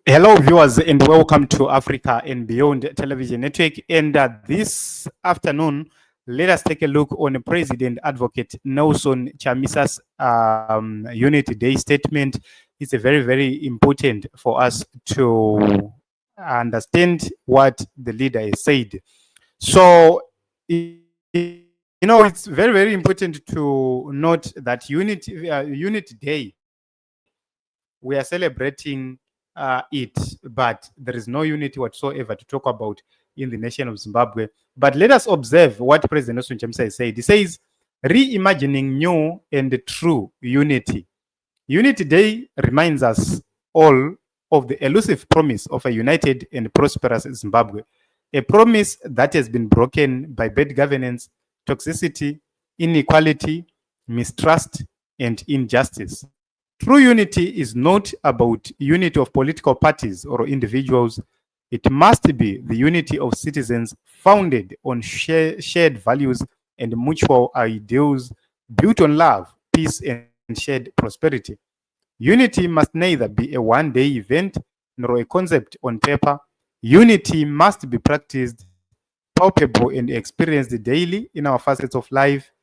Hello, viewers, and welcome to Africa and Beyond Television Network. And this afternoon, let us take a look on President Advocate Nelson Chamisa's Unity Day statement. It's a very, very important for us to understand what the leader has said. So, it's very, very important to note that Unity Day, we are celebrating it, but there is no unity whatsoever to talk about in the nation of Zimbabwe. But let us observe what President Nelson Chamisa has said. He says, reimagining new and true unity. Unity Day reminds us all of the elusive promise of a united and prosperous Zimbabwe, a promise that has been broken by bad governance, toxicity, inequality, mistrust, and injustice. True unity is not about unity of political parties or individuals. It must be the unity of citizens founded on shared values and mutual ideals built on love, peace, and shared prosperity. Unity must neither be a one-day event nor a concept on paper. Unity must be practiced, palpable, and experienced daily in our facets of life.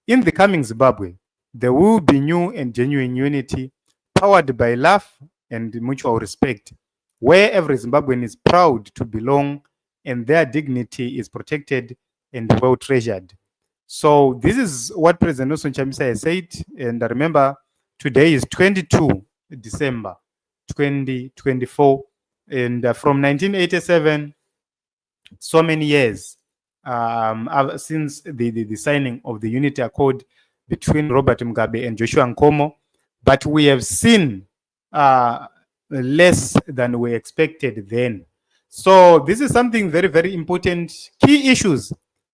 In the coming Zimbabwe, there will be new and genuine unity powered by love and mutual respect, where every Zimbabwean is proud to belong and their dignity is protected and well treasured. So this is what President Nelson Chamisa has said. And remember, today is 22 December 2024. And from 1987, so many years since the signing of the Unity Accord between Robert Mugabe and Joshua Nkomo, but we have seen less than we expected then. So this is something very, very important. Key issues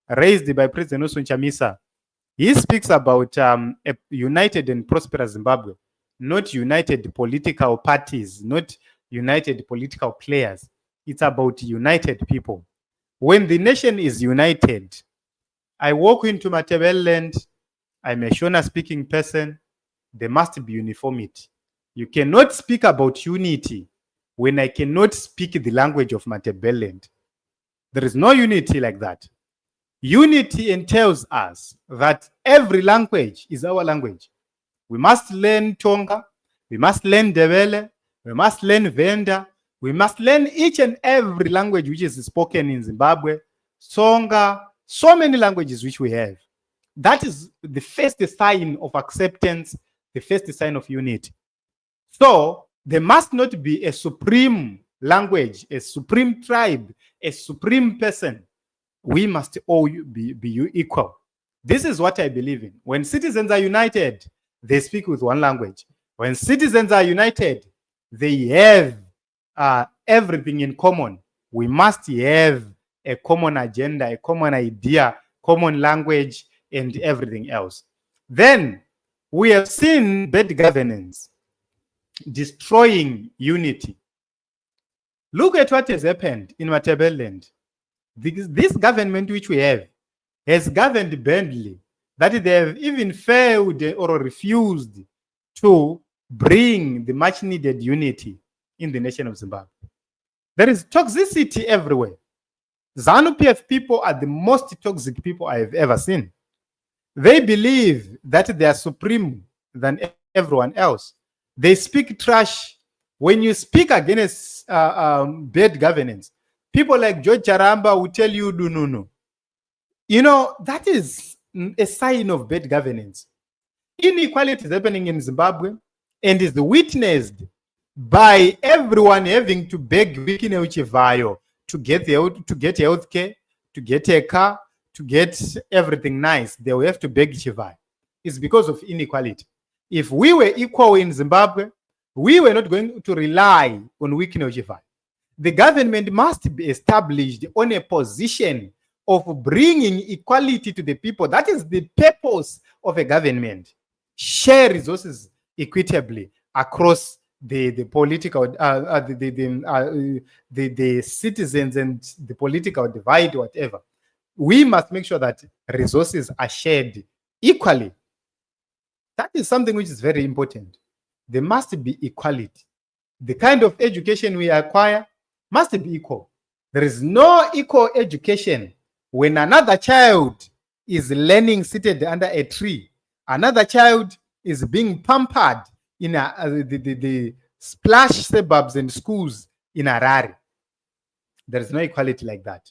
raised by President Nelson Chamisa. He speaks about a united and prosperous Zimbabwe, not united political parties, not united political players. It's about united people. When the nation is united, I walk into Matebeleland, I'm a Shona-speaking person, there must be uniformity. You cannot speak about unity when I cannot speak the language of Matebeleland. There is no unity like that. Unity entails us that every language is our language. We must learn Tonga, we must learn Ndebele, we must learn Venda, we must learn each and every language which is spoken in Zimbabwe, Tsonga, so many languages which we have. That is the first sign of acceptance, the first sign of unity. So there must not be a supreme language, a supreme tribe, a supreme person. We must all be equal. This is what I believe in. When citizens are united, they speak with one language. When citizens are united, they have everything in common. We must have a common agenda, a common idea, common language, and everything else. Then we have seen bad governance destroying unity. Look at what has happened in Matebeleland. This government which we have has governed badly, that they have even failed or refused to bring the much needed unity in the nation of Zimbabwe. There is toxicity everywhere. ZANU-PF people are the most toxic people I have ever seen. They believe that they are supreme than everyone else. They speak trash. When you speak against bad governance, people like George Charamba will tell you, no. You know, that is a sign of bad governance. Inequality is happening in Zimbabwe and is witnessed by everyone having to beg Wikine Uchivayo to get health care, to get a car, to get everything nice. They will have to beg Chivayo. It's because of inequality. If we were equal in Zimbabwe, we were not going to rely on Wikine Uchivayo. The government must be established on a position of bringing equality to the people. That is the purpose of a government. Share resources equitably across the political, the citizens and the political divide, whatever. We must make sure that resources are shared equally. That is something which is very important. There must be equality. the kind of education we acquire must be equal. There is no equal education when another child is learning seated under a tree. Another child is being pampered in the splash suburbs and schools in Harare. There is no equality like that.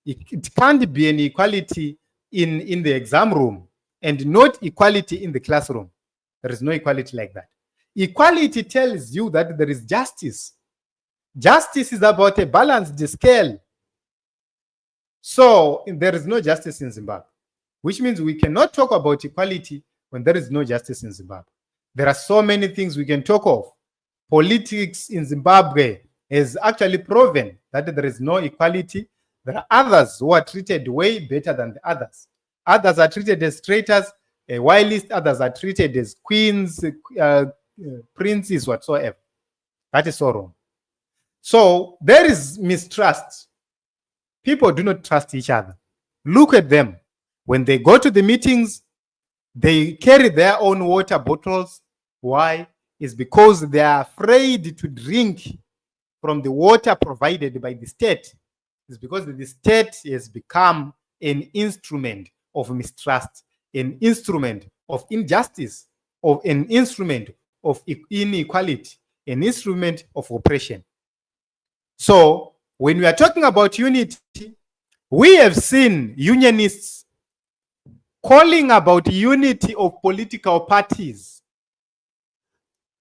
It can't be an equality in the exam room and not equality in the classroom. There is no equality like that. Equality tells you that there is justice. Justice is about a balanced scale. So there is no justice in Zimbabwe, which means we cannot talk about equality when there is no justice in Zimbabwe. There are so many things we can talk of. Politics in Zimbabwe has actually proven that there is no equality. There are others who are treated way better than the others. Others are treated as traitors, whilst others are treated as queens, princes, whatsoever. That is so wrong. So there is mistrust. People do not trust each other. Look at them. When they go to the meetings, they carry their own water bottles. Why? It's because they are afraid to drink from the water provided by the state. It's because the state has become an instrument of mistrust, an instrument of injustice, of an instrument of inequality, an instrument of oppression. So when we are talking about unity, we have seen unionists calling about unity of political parties,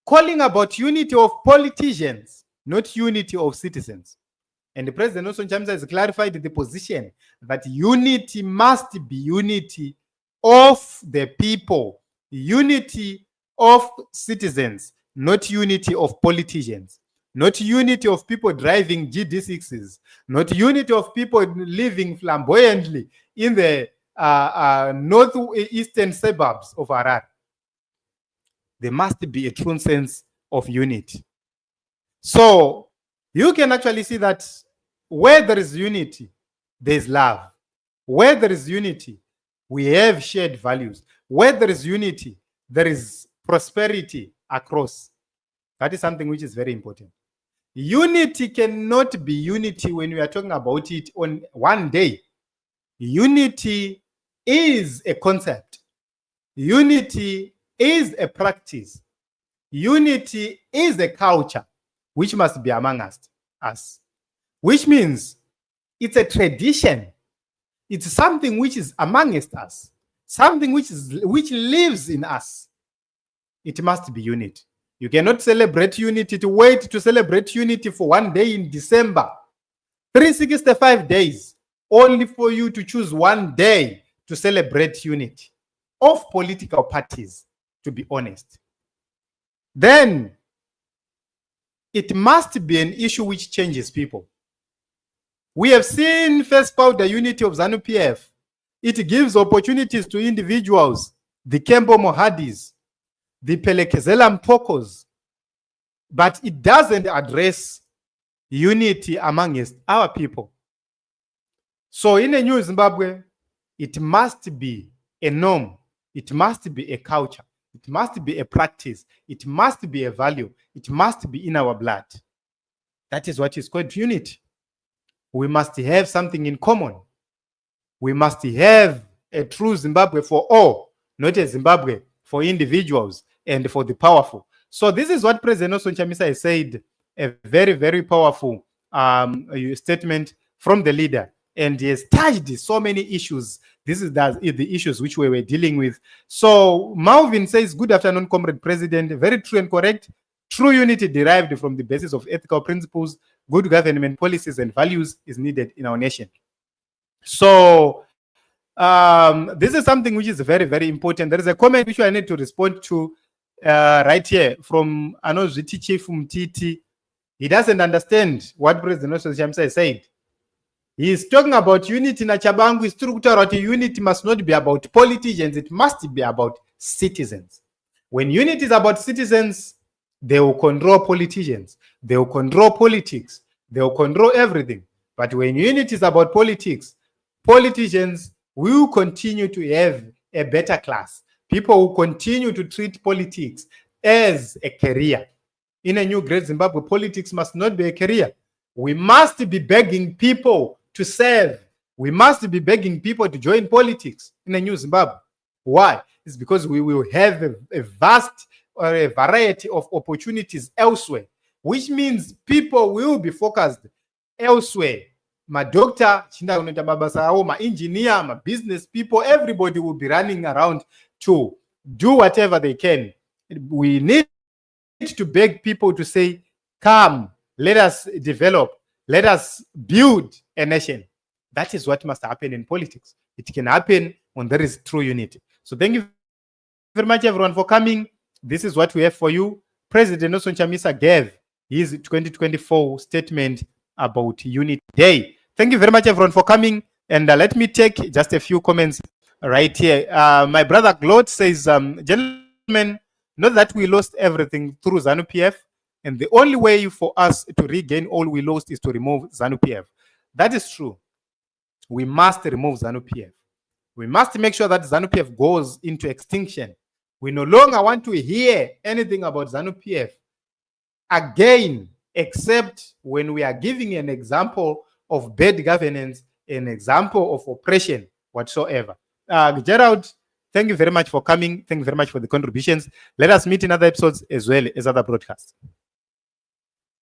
calling about unity of politicians, not unity of citizens. And the President also Chamisa has clarified the position that unity must be unity of the people, unity of citizens, not unity of politicians, not unity of people driving GD6s, not unity of people living flamboyantly in the northeastern suburbs of Harare. There must be a true sense of unity. So you can actually see that where there is unity, there is love. Where there is unity, we have shared values. Where there is unity, there is prosperity across. That is something which is very important. Unity cannot be unity when we are talking about it on one day. Unity is a concept. Unity is a practice. Unity is a culture which must be among us. Which means it's a tradition. It's something which is amongst us, something which lives in us. It must be unity. You cannot celebrate unity to wait to celebrate unity for one day in December. 365 days, only for you to choose one day to celebrate unity of political parties, to be honest. Then it must be an issue which changes people. We have seen first powder unity of ZANU-PF. It gives opportunities to individuals, the Kembo Mohadis, the Pelekezela Mpokos, but it doesn't address unity amongst our people. So in a new Zimbabwe, it must be a norm, it must be a culture, it must be a practice, it must be a value, it must be in our blood. That is what is called unity. We must have something in common. We must have a true Zimbabwe for all, not a Zimbabwe for individuals and for the powerful. So this is what President Chamisa has said, a very, very powerful statement from the leader. And he has touched so many issues. This is the issues which we were dealing with. So Malvin says, good afternoon, Comrade President. Very true and correct. True unity derived from the basis of ethical principles, good government policies and values is needed in our nation. So this is something which is very, very important. There is a comment which I need to respond to right here from Anozviti Chief Mtiti. He doesn't understand what President Chamisa has said. He is talking about unity na chabangu. Is true that unity must not be about politicians. It must be about citizens. When unity is about citizens, they will control politicians. They will control politics. They will control everything. But when unity is about politics, politicians will continue to have a better class. People will continue to treat politics as a career in a new great Zimbabwe, politics must not be a career. We must be begging people to serve. We must be begging people to join politics in a new Zimbabwe. Why? It's because we will have a vast or a variety of opportunities elsewhere, which means people will be focused elsewhere. My doctor, my engineer, my business people, everybody will be running around to do whatever they can. We need to beg people to say, come, let us develop, let us build a nation. That is what must happen in politics. It can happen when there is true unity. So thank you very much, everyone, for coming. This is what we have for you. President Nelson Chamisa gave his 2024 statement about Unity Day. Thank you very much, everyone, for coming. And let me take just a few comments right here. My brother Claude says, gentlemen, know that we lost everything through ZANU-PF, and the only way for us to regain all we lost is to remove ZANU-PF. That is true. We must remove ZANU-PF. We must make sure that ZANU-PF goes into extinction. We no longer want to hear anything about ZANU-PF again, except when we are giving an example of bad governance, an example of oppression whatsoever. Gerald, thank you very much for coming. Thank you very much for the contributions. Let us meet in other episodes as well as other broadcasts.